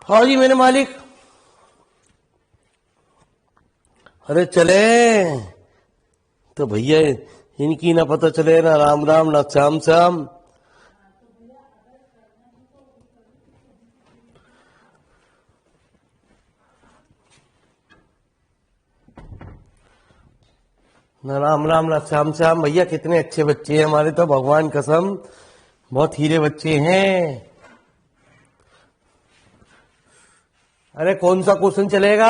हाँ जी मेरे मालिक। अरे चले तो भैया, इनकी ना पता चले, ना राम राम ना श्याम श्याम। ना राम राम ना श्याम श्याम। भैया कितने अच्छे बच्चे हैं हमारे, तो भगवान कसम बहुत हीरे बच्चे हैं। अरे कौन सा क्वेश्चन चलेगा?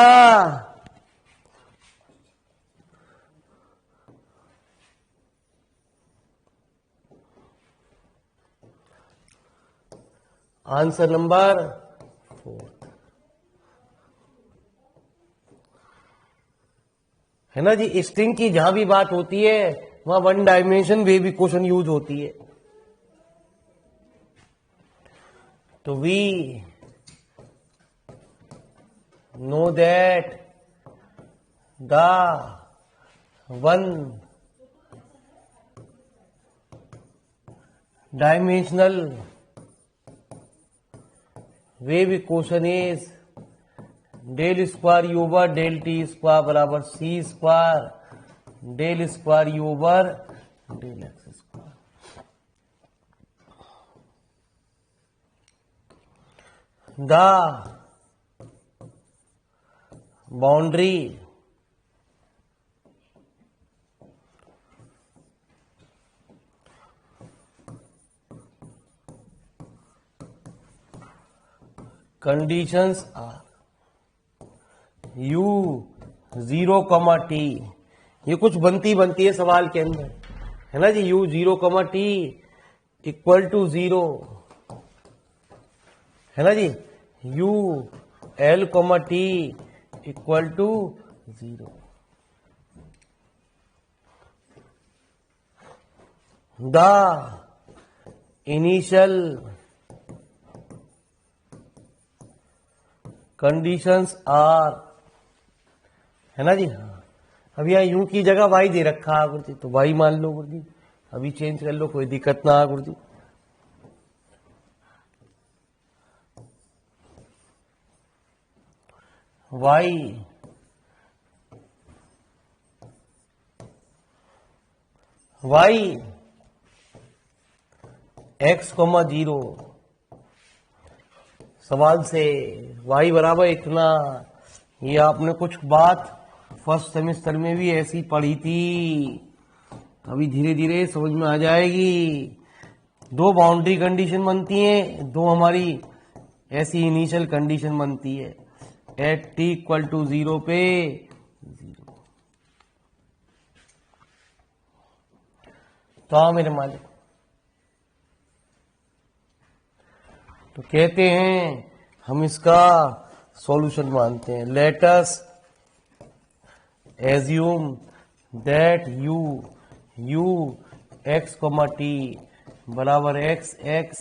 आंसर नंबर 4 है ना जी। स्ट्रिंग की जहां भी बात होती है वहां वन डायमेंशन वे भी क्वेश्चन यूज होती है। तो we know that the one dimensional wave equation is del square u over del t square बराबर c square del square u over del x square. The boundary conditions are u 0, t। ये कुछ बनती है सवाल के अंदर, है ना जी। u 0, t इक्वल टू 0, है ना जी। u l, t equal to 0। The initial conditions are, है ना जी। हाँ, अब यहाँ यू की जगह वाई दे रखा है गुरुजी, तो वाई मान लो गुरुजी, अभी चेंज कर लो, कोई दिक्कत ना है गुरुजी। वाई वाई एक्स, 0 सवाल से y बराबर इतना। ये आपने कुछ बात फर्स्ट सेमेस्टर में भी ऐसी पढ़ी थी, अभी धीरे धीरे समझ में आ जाएगी। दो बाउंड्री कंडीशन बनती हैं, दो हमारी ऐसी इनिशियल कंडीशन बनती है। एट t इक्वल टू 0 पे 0। तो हाँ मेरे मालिक, तो कहते हैं हम इसका सॉल्यूशन मानते हैं। Let us assume that u x, t बराबर x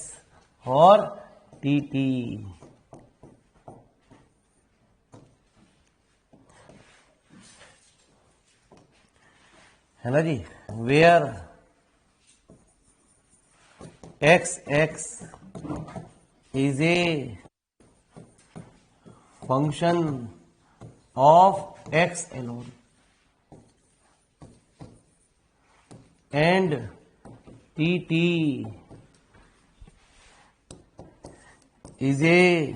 और t। है ना जी। Where x is a function of x alone and t is a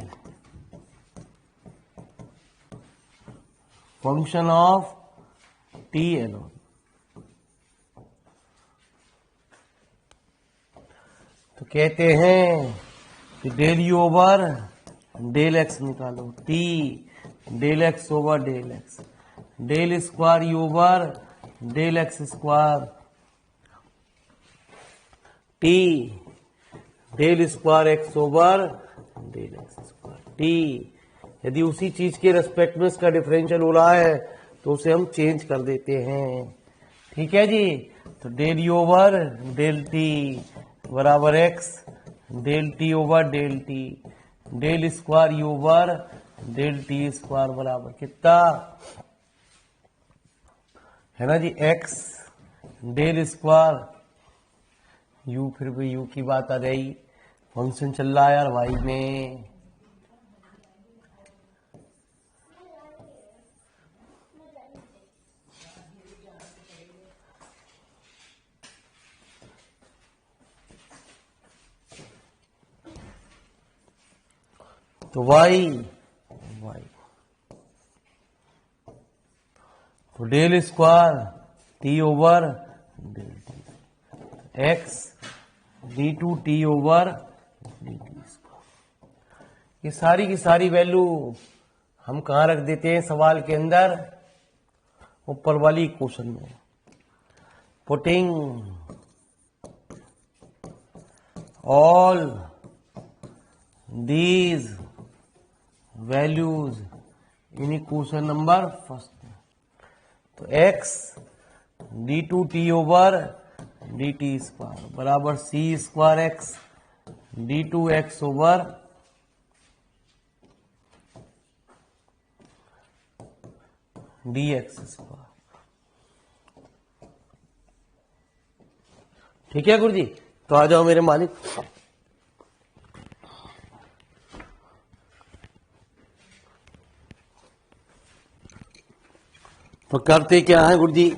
function of t alone। तो कहते हैं कि del u over del x निकालो, t del x over del x, del square u over del x square, t del square x over del x square t. यदि उसी चीज के respect में इसका डिफरेंशियल हो रहा है तो उसे हम चेंज कर देते हैं। ठीक है जी। तो del u over del t बराबर x, del t over del t, del square u over del t square बराबर कितना है ना जी, एक्स डेल स्क्वायर यू, फिर भी यू की बात आ गई, फंक्शन चल रहा है यार वाई में। तो वाई वाई तो del square T over del T, X D two T over D T square. ये सारी की सारी वैल्यू हम कहाँ रख देते हैं सवाल के अंदर, ऊपर वाली इक्वेशन में। Putting all these values in equation number first. तो x D two T over D T square बराबर c square x D two x over D x square. ठीक है गुरु जी। तो आ जाओ मेरे मालिक। तो करते क्या है गुरु जी,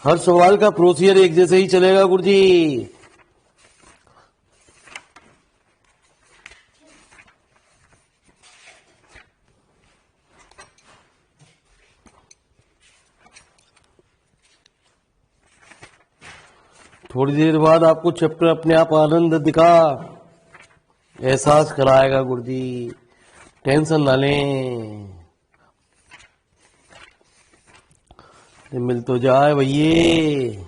हर सवाल का प्रोसीजर एक जैसे ही चलेगा गुरु जी। थोड़ी देर बाद आपको चैप्टर अपने आप आनंद दिखा एहसास कराएगा गुरु जी, टेंशन ना लें। मिल तो जाए भैये।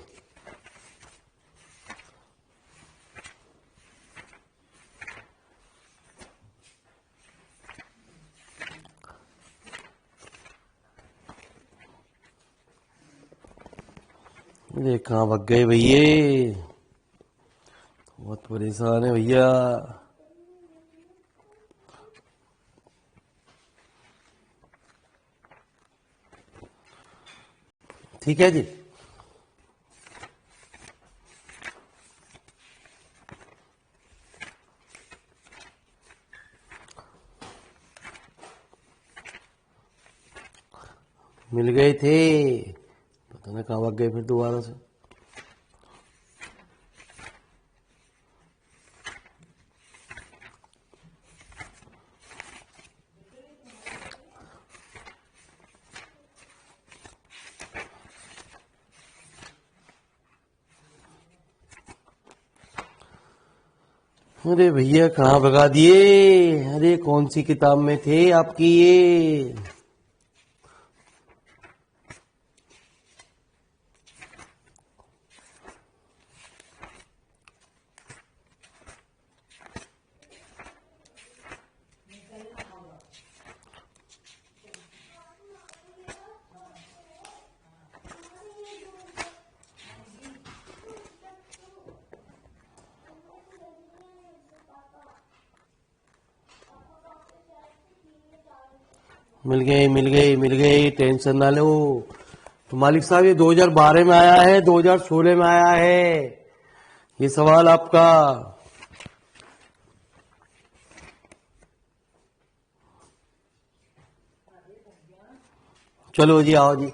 अरे कहाँ भग गए भैये, बहुत परेशान है भैया। ठीक है जी। मिल गए थे, पता नहीं कहाँ भाग गए फिर दोबारा से। अरे भैया कहाँ भगा दिए, अरे कौन सी किताब में थे आपकी ये। मिल गए मिल गए मिल गए, टेंशन ना लो। तो मालिक साहब ये 2012 में आया है, 2016 में आया है ये सवाल आपका। चलो जी आओ जी।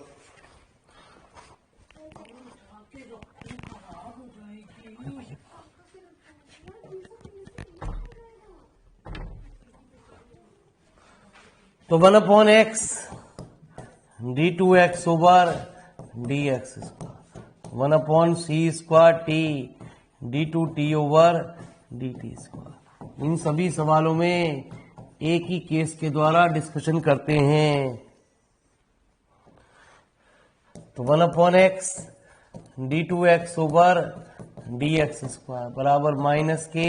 तो 1/x D two x over D x square 1/c² t d two T over D T square. इन सभी सवालों में एक ही केस के द्वारा डिस्कशन करते हैं। तो 1/x D two x over D x square बराबर -k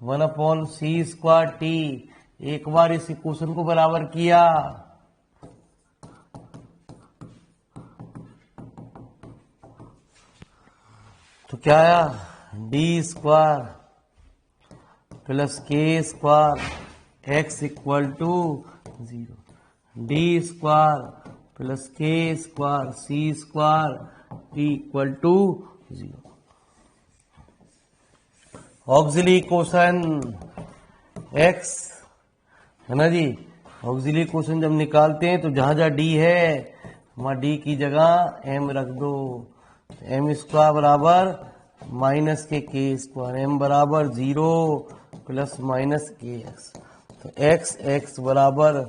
1/c² t। एक बार इस इक्वेशन को बराबर किया तो क्या आया, डी स्क्वायर प्लस के square x equal to 0, d square plus के square c square t equal to 0। Auxiliary equation x है ना जी। ऑक्सिलरी इक्वेशन जब निकालते हैं तो जहां जहां डी है वहां डी की जगह एम रख दो। एम स्क्वायर बराबर -के स्क्वायर, एम बराबर 0 प्लस के एक्स। तो एक्स बराबर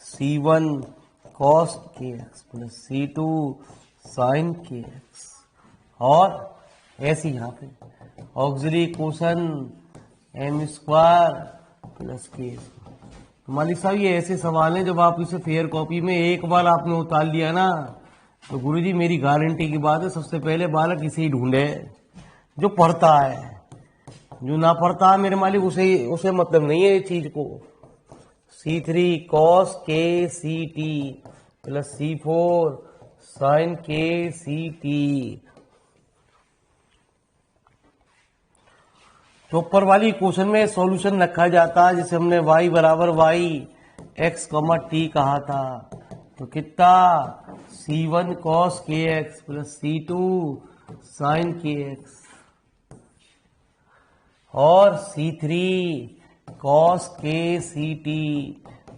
C1 cos K X plus C2 sine K X. और ऐसे यहाँ पे auxiliary equation M square plus के स्क्वायर। मालिक साहब ये ऐसे सवाल हैं जब आप इसे फेयर कॉपी में एक बार आपने उतार लिया ना तो गुरुजी मेरी गारंटी की बात है, सबसे पहले बालक इसे ही ढूंढे जो पढ़ता है। जो ना पढ़ता है मेरे मालिक उसे मतलब नहीं है इस चीज को। C3 cos के C T plus C4 sign के सी टी। तो ऊपर वाली क्वेश्चन में सॉल्यूशन रखा जाता है जिसे हमने y बराबर y x, t कहा था। तो कितना C1 cos के X plus C2 sine K X और C3 cos के C T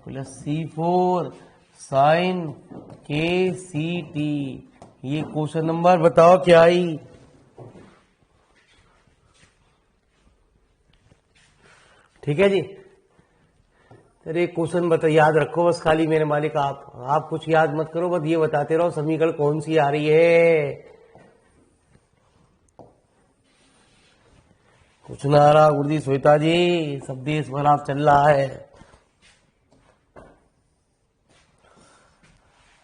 plus C4 sign के सी टी। ये क्वेश्चन नंबर बताओ क्या आई। ठीक है जी। अरे क्वेश्चन बता याद रखो बस खाली मेरे मालिक, आप कुछ याद मत करो, बस ये बताते रहो समीकरण कौन सी आ रही है। कुछ ना आ रहा गुरुजी श्वेता जी, सब देश भर आप चल रहा है।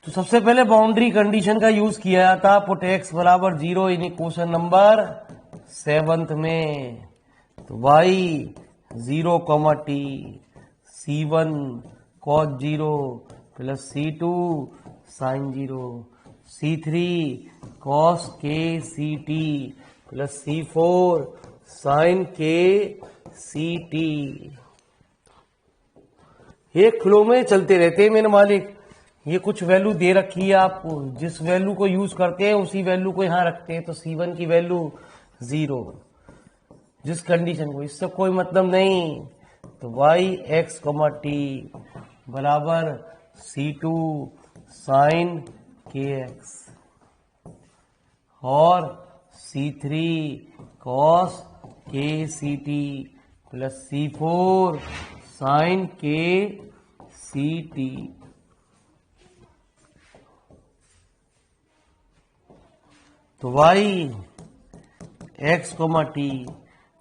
तो सबसे पहले बाउंड्री कंडीशन का यूज किया जाता, पुट एक्स बराबर 0 इन क्वेश्चन नंबर 7 में। तो y 0, t C1 cos 0 plus C2 sine 0, C3 cos के C T plus C4 sign के सी टी। ये फ्लो में चलते रहते हैं मेरे मालिक। ये कुछ वैल्यू दे रखी है आपको, जिस वैल्यू को यूज करते हैं उसी वैल्यू को यहां रखते हैं। तो C1 की वैल्यू 0, जिस कंडीशन को, इससे कोई मतलब नहीं। तो y x, t बराबर C2 साइन के एक्स और C3 cos के C T plus C4 sign के सी टी। तो y x, t,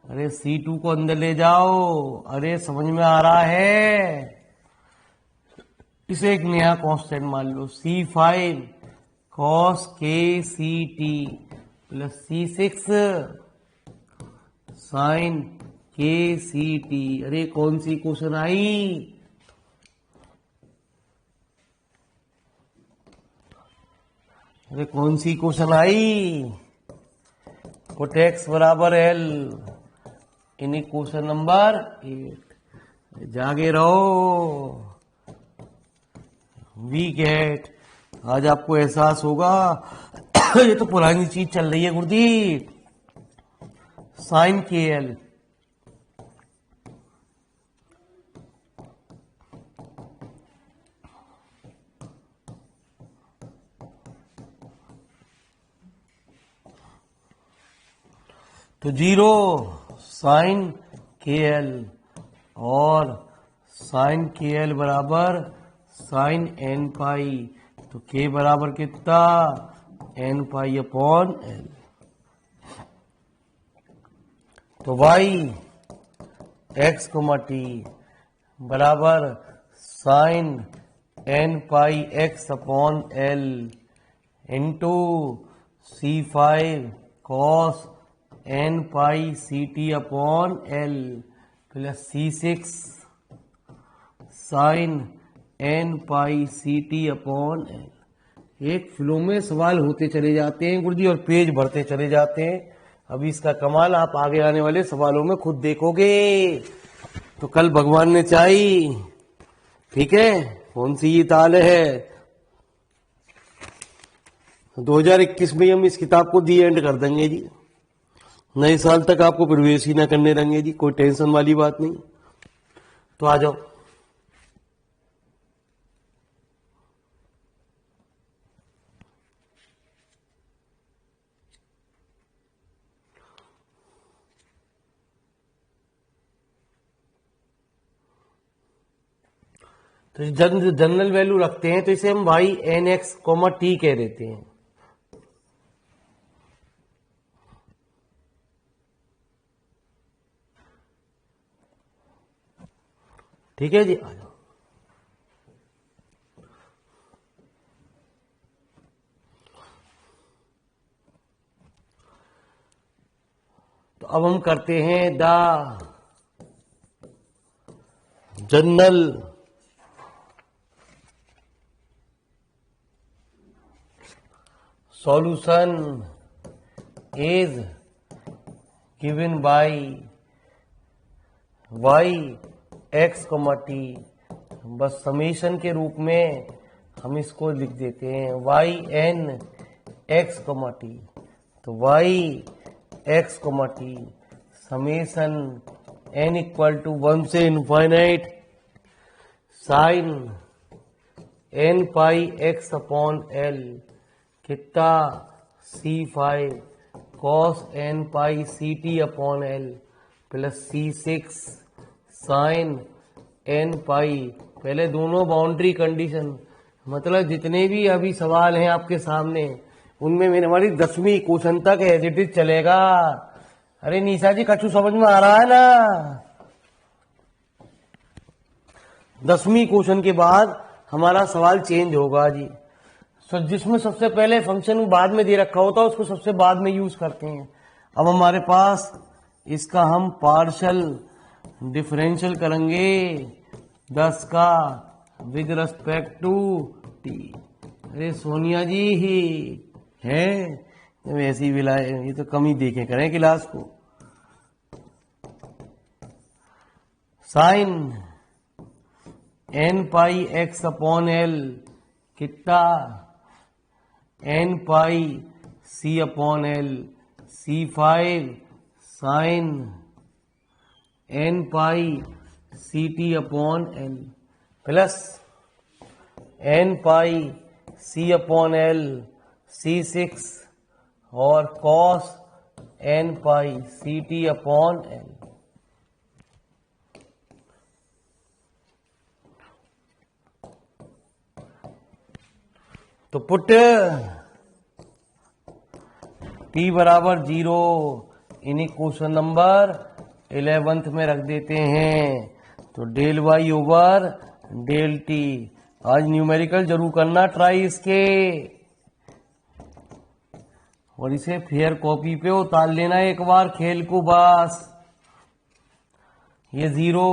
अरे C2 को अंदर ले जाओ। अरे समझ में आ रहा है। इसे एक नया कांस्टेंट मान लो, C5 cos के C T plus C6 sign के सी टी। अरे कौन सी क्वेश्चन आई। अरे कौन सी क्वेश्चन आई। पुट एक्स बराबर L इन क्वेश्चन नंबर 8। जागे रहो, वी गेट। आज आपको एहसास होगा ये तो पुरानी चीज चल रही है गुरुजी। साइन के एल तो 0 साइन के एल और साइन के एल बराबर साइन एन पाई, तो के बराबर कितना, एन पाई अपॉन एल। तो वाई एक्स कोमा टी बराबर sine n pi x upon L into C5 cos n pi c t upon l plus C6 sine n pi c t upon l. एक flow में सवाल होते चले जाते हैं गुरुजी और पेज भरते चले जाते हैं। अभी इसका कमाल आप आगे आने वाले सवालों में खुद देखोगे। तो कल भगवान ने चाही, ठीक है, कौन सी ये ताल है, 2021 में हम इस किताब को दी एंड कर देंगे जी। नए साल तक आपको प्रवेश ही ना करने देंगे जी, कोई टेंशन वाली बात नहीं। तो आ जाओ। तो जनरल वैल्यू रखते हैं तो इसे हम Y N X comma T कह देते हैं। ठीक है जी, आ जाओ। तो अब हम करते हैं the general solution is given by y x, t। बस समेशन के रूप में हम इसको लिख देते हैं y n x, t। तो y x, t summation n equal to 1 से infinite sine n pi x upon l कितना C5 cos n pi c t upon l plus C6 sine n pi. पहले दोनों boundary condition, मतलब जितने भी अभी सवाल हैं आपके सामने उनमें मेरे हमारी 10वीं क्वेश्चन तक एज इट इज चलेगा। अरे निशा जी कछु समझ में आ रहा है ना? 10वीं क्वेश्चन के बाद हमारा सवाल चेंज होगा जी। जिसमें सबसे पहले फंक्शन बाद में दे रखा होता है उसको सबसे बाद में यूज करते हैं। अब हमारे पास इसका हम पार्शियल डिफरेंशियल करेंगे 10 का विद रिस्पेक्ट टू टी। अरे सोनिया जी ही है वैसी विलाए, ये तो कम ही देखे करें क्लास को। Sine n pi x upon l कितना n pi c upon l C5 sine n pi c t upon l plus n pi c upon l C6 और cos n pi c t upon l. तो put t बराबर 0 इन्हीं question number 11 में रख देते हैं। तो del Y over del T. आज न्यूमेरिकल जरूर करना ट्राई इसके, और इसे फेयर कॉपी पे उतार लेना एक बार खेल को बस। ये 0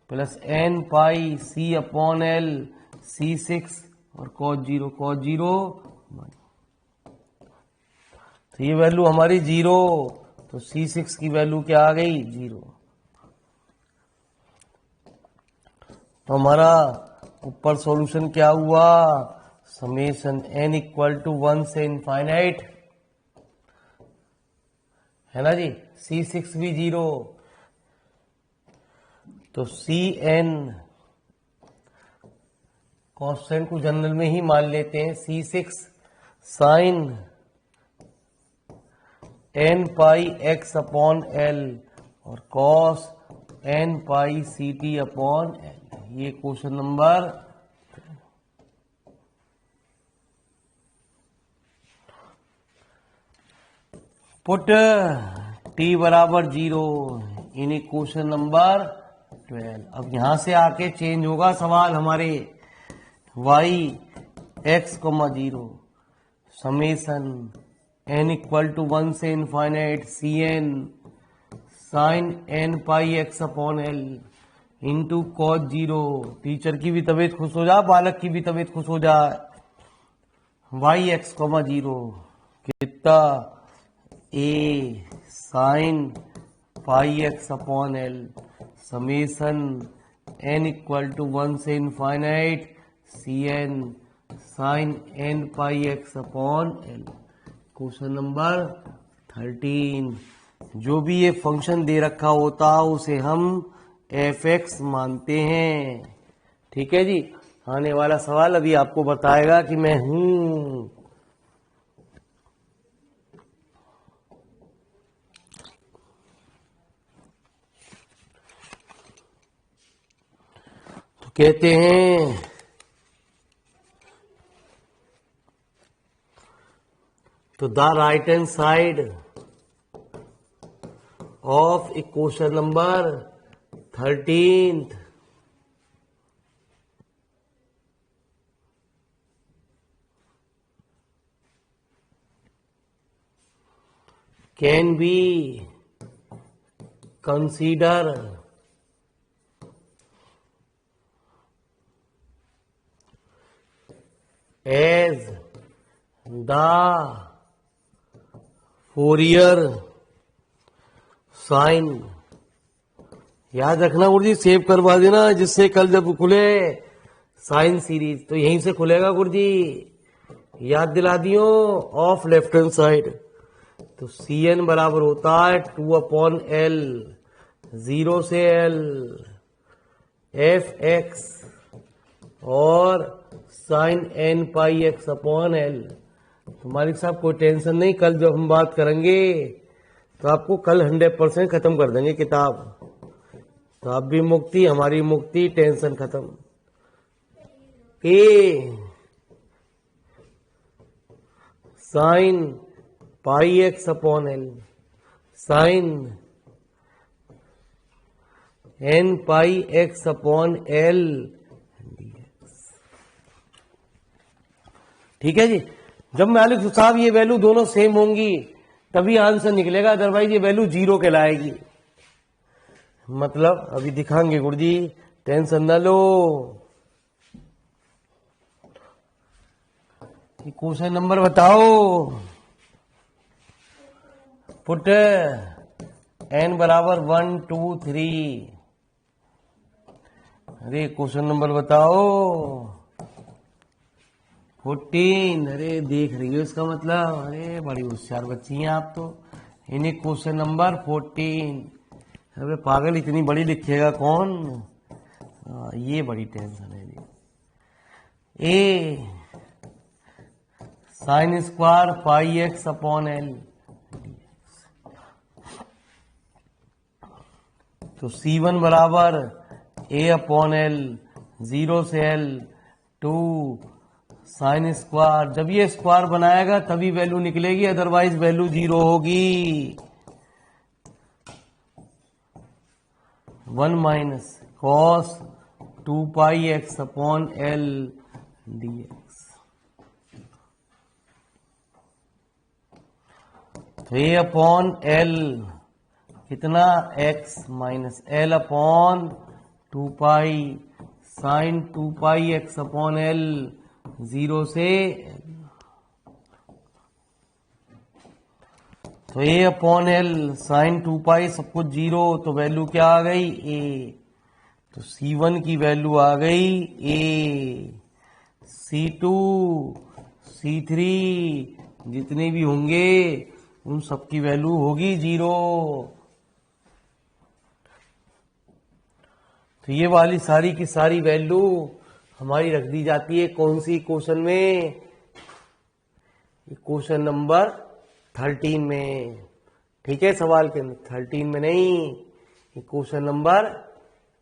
plus n pi c upon l C6 और cos 0 तो ये वैल्यू हमारी 0, तो C6 की वैल्यू क्या आ गई 0। तो हमारा ऊपर सॉल्यूशन क्या हुआ, समेशन n इक्वल टू 1 से इनफाइनाइट है ना जी। C6 भी 0, तो Cn कॉन्स्टेंट को जनरल में ही मान लेते हैं। C6 sine n pi x upon l और cos n pi c t upon L. ये क्वेश्चन नंबर पुट t बराबर 0 इन इक्वेशन नंबर 12। अब यहां से आके चेंज होगा सवाल हमारे y x, 0 summation n equal to 1 से infinite C N sine n pi x upon L into cos 0। Teacher की भी तबीयत खुश हो जाए, बालक की भी तबीयत खुश हो जाए। y x, 0 कितना a sine pi x upon L summation n equal to 1 से infinite C N sine n pi x upon L. Question number 13। जो भी ये फंक्शन दे रखा होता उसे हम f(x) मानते हैं। ठीक है जी। आने वाला सवाल अभी आपको बताएगा कि मैं हूं। तो कहते हैं तो the right hand side of equation number 13 can be considered as the Fourier sine. याद रखना गुरुजी, सेव करवा देना जिससे कल जब खुले साइन सीरीज तो यहीं से खुलेगा गुरुजी। याद दिला दियो ऑफ लेफ्ट हैंड साइड। तो सी एन बराबर होता है 2/L 0 से L f(x) और sign n pi x upon l. तो मालिक साहब कोई टेंशन नहीं, कल जब हम बात करेंगे तो आपको कल 100% खत्म कर देंगे किताब। तो आप भी मुक्ति, हमारी मुक्ति, टेंशन खत्म। A sine pi x upon l sine n pi x upon l. ठीक है जी। जब मालिक साहब ये वैल्यू दोनों सेम होंगी तभी आंसर निकलेगा, अदरवाइज ये वैल्यू 0 कहलाएगी। मतलब अभी दिखाएंगे गुरुजी, टेंशन न लो। क्वेश्चन नंबर बताओ। पुट n बराबर 1 2 3। अरे क्वेश्चन नंबर बताओ। 14। अरे देख रही हो इसका मतलब, अरे बड़ी होशियार बच्ची हैं आप तो। इन्हें क्वेश्चन नंबर 14। अरे पागल, इतनी बड़ी लिखेगा कौन? ये बड़ी टेंशन है जी। A sine square pi x upon l. तो C1 बराबर a अपॉन एल 0 से L 2 साइन स्क्वायर। जब ये स्क्वायर बनाएगा तभी वैल्यू निकलेगी, अदरवाइज वैल्यू 0 होगी। 1 माइनस कॉस 2 पाई x अपॉन एल dx। तो a अपॉन एल कितना x minus L upon 2 pi sine 2 पाई x अपॉन एल 0 से। तो a अपॉन एल साइन 2 पाई सब कुछ 0, तो वैल्यू क्या आ गई a। तो C1 की वैल्यू आ गई a। C2 C3 जितने भी होंगे उन सबकी वैल्यू होगी 0। तो ये वाली सारी की सारी वैल्यू हमारी रख दी जाती है कौन सी क्वेश्चन में? क्वेश्चन नंबर 13 में। ठीक है, सवाल के 13 में नहीं, क्वेश्चन नंबर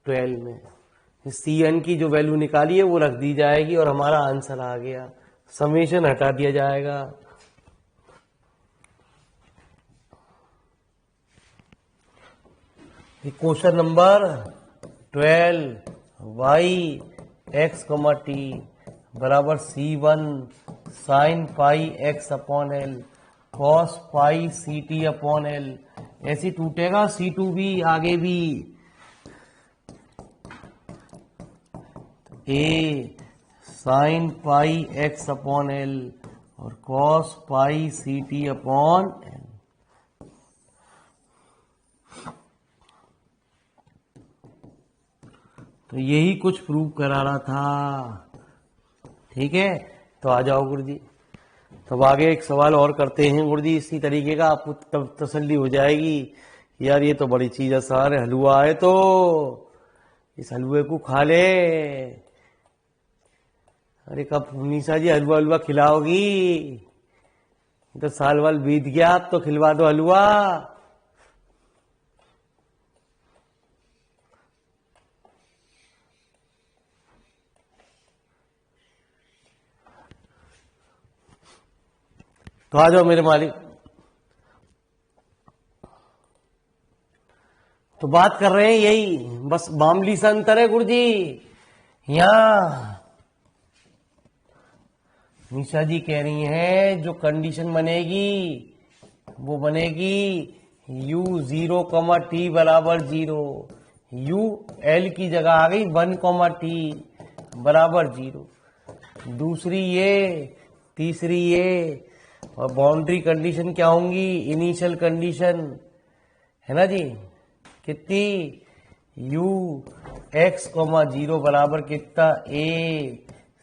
12 में। Cn की जो वैल्यू निकाली है वो रख दी जाएगी और हमारा आंसर आ गया। समेशन हटा दिया जाएगा। Question number 12 y x comma t बराबर C1 sine pi x upon l cos pi c t upon l. ऐसे टूटेगा C2 भी आगे भी। A sine pi x upon l और cos pi c t upon l. तो यही कुछ प्रूव करा रहा था। ठीक है, तो आ जाओ गुरुजी। तब आगे एक सवाल और करते हैं गुरुजी इसी तरीके का, आपको तब तसल्ली हो जाएगी यार ये तो बड़ी चीज आसान है, हलवा है तो इस हलवे को खा ले। अरे कब निशा जी हलवा हलवा खिलाओगी? तो साल वाल बीत गया, अब तो खिलवा दो हलवा। तो आ जाओ मेरे मालिक। तो बात कर रहे हैं यही, बस मामूली सा अंतर है गुरुजी। यहां निशा जी कह रही हैं जो कंडीशन बनेगी वो बनेगी U0, T बराबर 0। U L की जगह आ गई 1, T बराबर 0। दूसरी ये, तीसरी ये, और बाउंड्री कंडीशन क्या होंगी? इनिशियल कंडीशन है ना जी, कितनी? U(x,0) बराबर कितना? A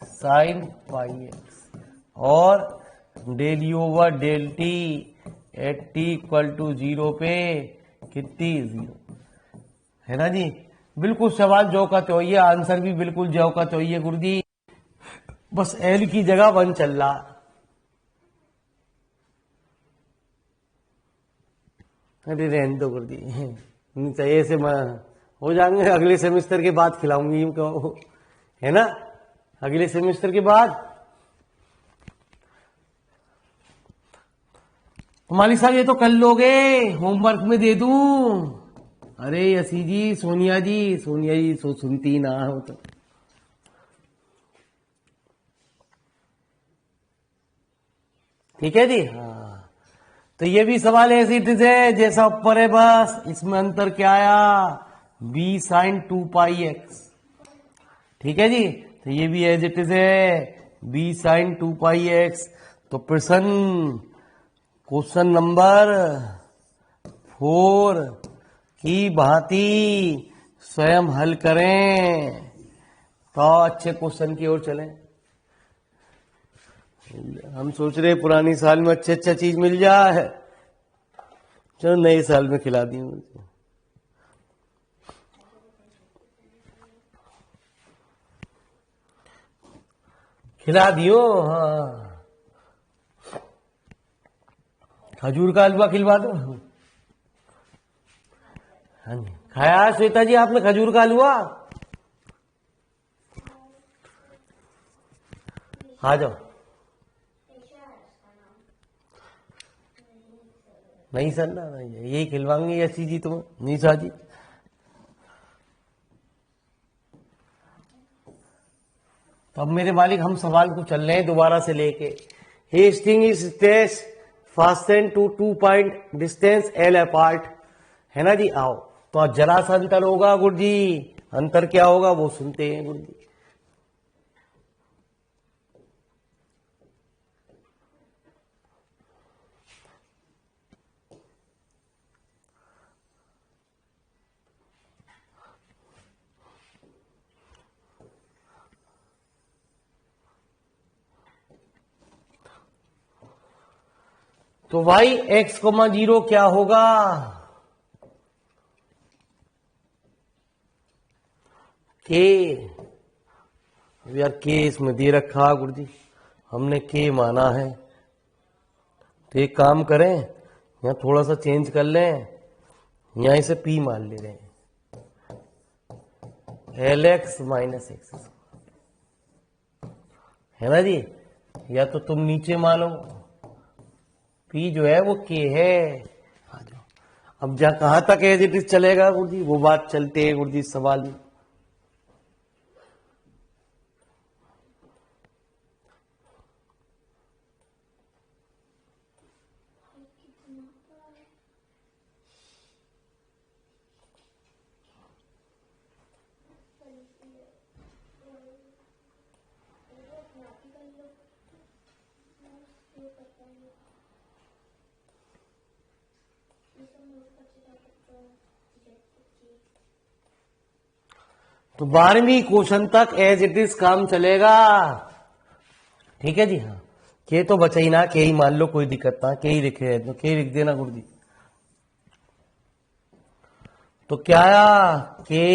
साइन पाई एक्स और del U over del T at T equal to 0 पे कितनी? 0 है ना जी। बिल्कुल सवाल जो का तो ये, आंसर भी बिल्कुल जो का तो ये गुरुजी, बस L की जगह 1 चल रहा। अरे रहने दो गुरुजी, नहीं चाहिए से मैं हो जाएंगे, अगले सेमेस्टर के बाद खिलाऊंगी यूं कहो, है ना, अगले सेमेस्टर के बाद। मालिक साहब ये तो कर लोगे, होमवर्क में दे दूं? अरे यसी जी, सोनिया जी, सोनिया जी सुनती ना हो तो। ठीक है जी, हाँ। तो ये भी सवाल ऐसे ही थे जैसा ऊपर है, बस इसमें अंतर क्या आया? B sine 2πx। ठीक है जी, तो ये भी एज इट इज है, B साइन 2πx। तो प्रश्न क्वेश्चन नंबर 4 की भांति स्वयं हल करें। तो अच्छे क्वेश्चन की ओर चलें। हम सोच रहे पुरानी साल में अच्छा चीज मिल जाए, चलो नए साल में खिला दी मुझे। खिला दियो, हाँ। खजूर का हलवा खिलवा दो। हाँ जी, खाया श्वेता जी आपने खजूर का हलवा? आ जाओ। नहीं सर ना, यही खिलवाएंगे ऐसी जी तुम्हें निशा जी। तो अब मेरे मालिक हम सवाल को चल रहे हैं दोबारा से लेके। हेस्टिंग is stage fasten to 2 point distance L apart, है ना जी। आओ, तो जरा सा अंतर होगा गुरुजी, अंतर क्या होगा वो सुनते हैं गुरुजी। तो y(x,0) क्या होगा? k, यार k इसमें दे रखा गुरुजी, हमने k माना है। तो एक काम करें, यहाँ थोड़ा सा चेंज कर लें, यहाँ इसे p मान ले रहे हैं, Lx माइनस x, है ना जी। या तो तुम नीचे मानो, p जो है वो k है। आ जाओ, अब जहाँ कहाँ तक एज इट इज चलेगा गुरुजी, वो बात चलते है गुरुजी सवाल में। तो 12वीं क्वेश्चन तक एज इट इज काम चलेगा। ठीक है जी। हाँ, के तो बचा ही ना, के ही मान लो, कोई दिक्कत ना, के ही लिखे तो के लिख देना गुरुजी। तो क्या आया, के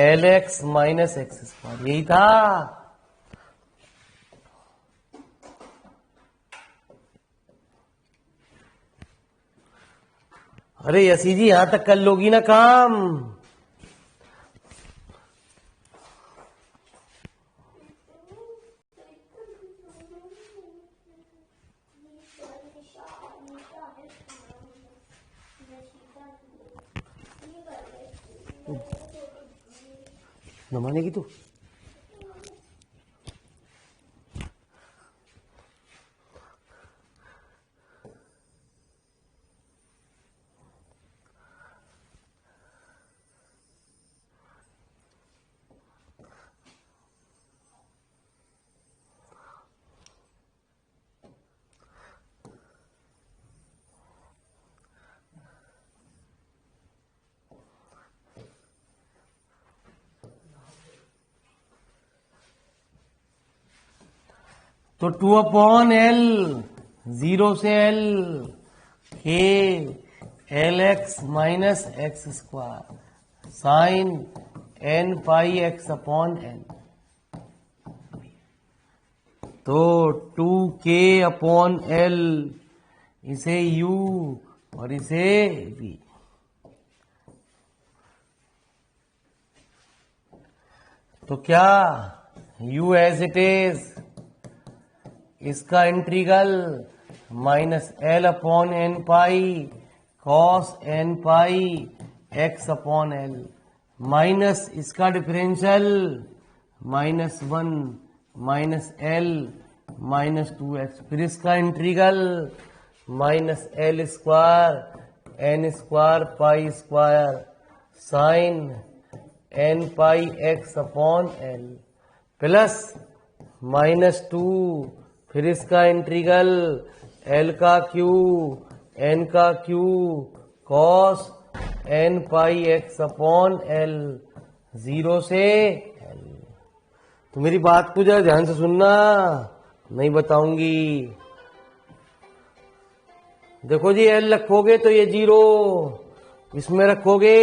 L x minus x square, यही था। अरे यसी जी, यहां तक कर लोगी ना काम। न मानेगी तू। तो 2/L, 0 से L, के L x minus x square sine n पाई एक्स अपॉन एन। तो 2k/L, इसे u और इसे v। तो क्या u एज इट इज, इसका इंटीग्रल -L/n पाई cos n पाई x/L माइनस इसका डिफरेंशियल -1 -L -2x, फिर इसका integral -L² n² pi square sine n पाई x/L प्लस -2, फिर इसका इंटीग्रल L का क्यू N का क्यू cos n पाई x/L 0 से L। तो मेरी बात को जरा ध्यान से सुनना, नहीं बताऊंगी। देखो जी, L रखोगे तो ये 0, इसमें रखोगे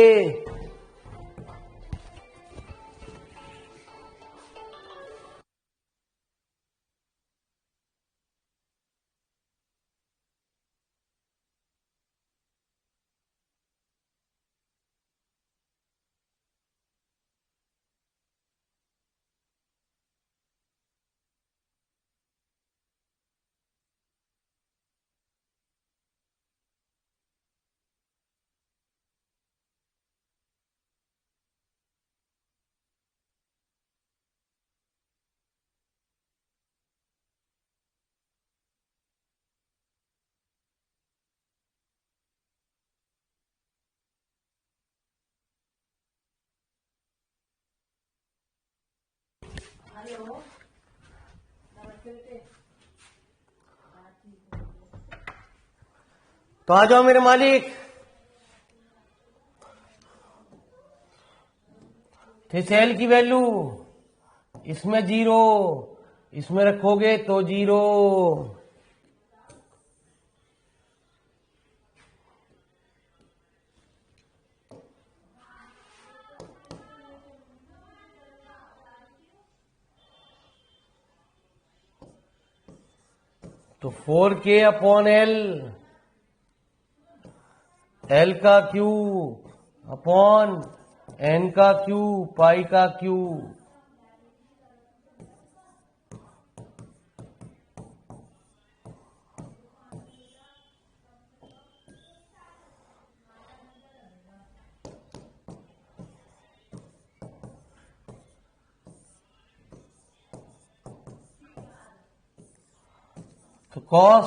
तो आ जाओ मेरे मालिक। तो सेल की वैल्यू इसमें 0, इसमें रखोगे तो 0। तो 4k/L, L का क्यू अपॉन N का क्यू पाई का क्यू। तो कॉस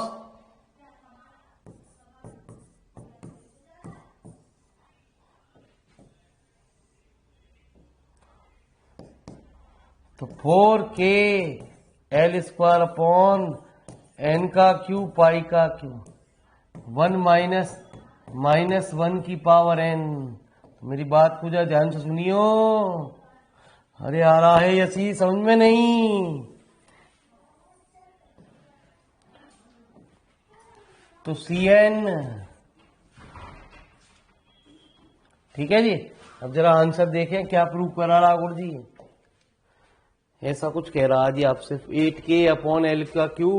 तो 4k L square upon n का क्यू पाई का क्यू 1 माइनस 1 की पावर n। मेरी बात को जरा ध्यान से सुनियो। अरे आ रहा है यसी समझ में नहीं। तो Cn, ठीक है जी। अब जरा आंसर देखें क्या प्रूव करा रहा गुरु जी। ऐसा कुछ कह रहा है जी आपसे 8k अपॉन L का क्यू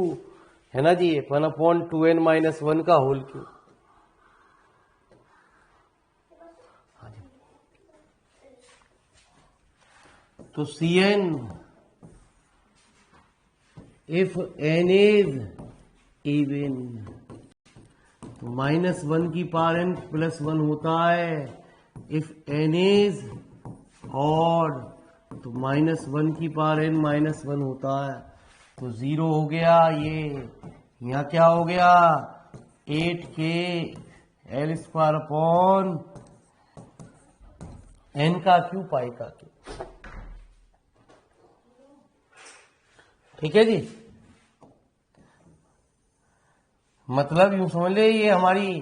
है ना जी 1 अपॉन 2n माइनस 1 का होल क्यू। तो Cn if n is even तो माइनस 1 की पावर n प्लस 1 होता है। इफ n इज ऑड तो माइनस 1 की पावर n माइनस 1 होता है। तो 0 हो गया ये। यहाँ क्या हो गया 8k L square upon n का क्यू पाई का क्यू। ठीक है जी। मतलब यूं समझ ले ये हमारी,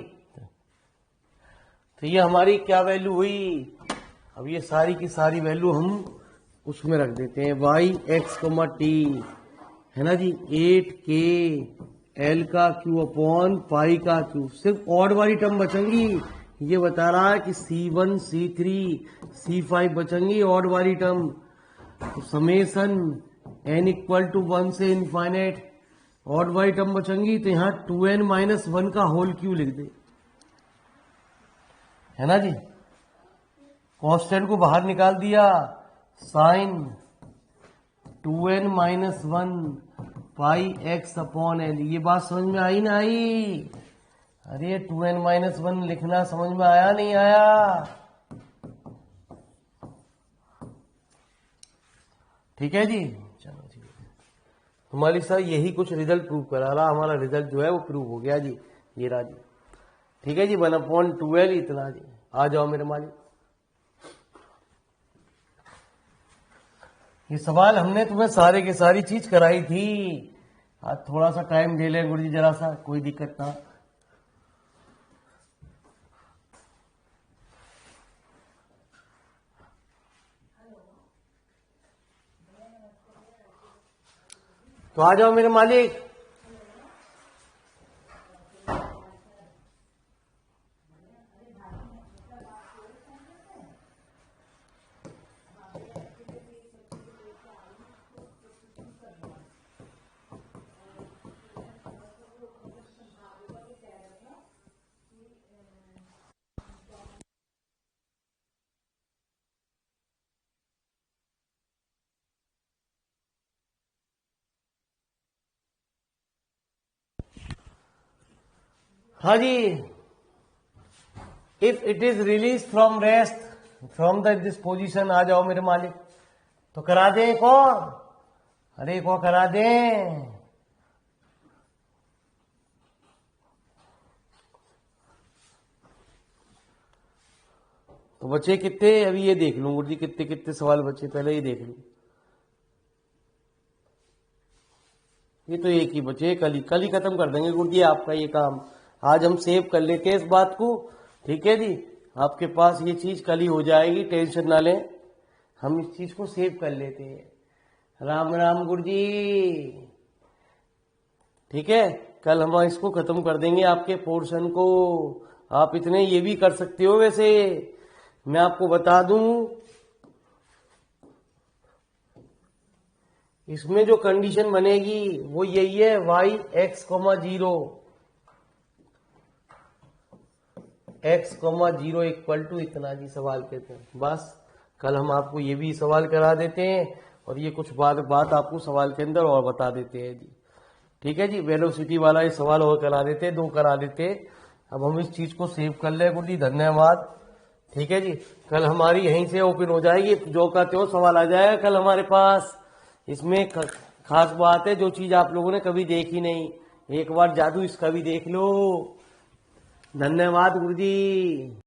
तो ये हमारी क्या वैल्यू हुई। अब ये सारी की सारी वैल्यू हम उसमें रख देते हैं y x t है ना जी 8k L का क्यू अपॉन पाई का क्यू। सिर्फ ऑड वाली टर्म बचेंगी। ये बता रहा है कि C1 C3 C5 बचेंगी ऑड वाली टर्म। तो समेसन n इक्वल टू 1 से इनफाइनाइट ऑड वाली टर्म बचेंगी। तो यहाँ 2n माइनस 1 का होल क्यू लिख दे, है ना जी। कांस्टेंट को बाहर निकाल दिया साइन 2n माइनस 1 पाई x अपॉन l। ये बात समझ में आई ना आई। अरे 2n माइनस 1 लिखना समझ में आया नहीं आया। ठीक है जी। चलो ठीक है। हमारी सर यही कुछ रिजल्ट प्रूव करा रहा। हमारा रिजल्ट जो है वो प्रूव हो गया जी। ये रहा जी। ठीक है जी 1/12 इतना जी। आ जाओ मेरे मालिक। ये सवाल हमने तुम्हें सारे के सारी चीज कराई थी। आज थोड़ा सा टाइम दे ले गुरुजी जरा सा, कोई दिक्कत ना। तो आ जाओ मेरे मालिक। हाँ जी। If it is release from rest from the this position, आ जाओ मेरे मालिक। तो करा दें एक और। अरे एक और करा दें। तो बचे कितने अभी ये देख लूं गुरुजी, कितने कितने सवाल बचे पहले ये देख लूं। ये तो एक ही बचे, कल ही खत्म कर देंगे गुरुजी आपका ये काम। आज हम सेव कर लेते हैं इस बात को। ठीक है जी। आपके पास ये चीज कल ही हो जाएगी, टेंशन ना लें। हम इस चीज को सेव कर लेते हैं। राम राम गुरुजी। ठीक है। कल हम इसको खत्म कर देंगे आपके पोर्शन को। आप इतने ये भी कर सकते हो। वैसे मैं आपको बता दूं इसमें जो कंडीशन बनेगी वो यही है y x, 0 x, 0 equal to इतना जी सवाल कहते हैं। बस कल हम आपको ये भी सवाल करा देते हैं और ये कुछ बात आपको सवाल के अंदर और बता देते हैं जी। ठीक है जी। वेलोसिटी वाला ये सवाल और करा देते हैं, 2 करा देते हैं। अब हम इस चीज को सेव कर ले गुरुजी। धन्यवाद। ठीक है जी। कल हमारी यहीं से ओपन हो जाएगी, जो का त्यों सवाल आ जाएगा कल हमारे पास। इसमें खास बात है जो चीज आप लोगों ने कभी देखी नहीं, एक बार जादू इसका भी देख लो। धन्यवाद गुरुजी।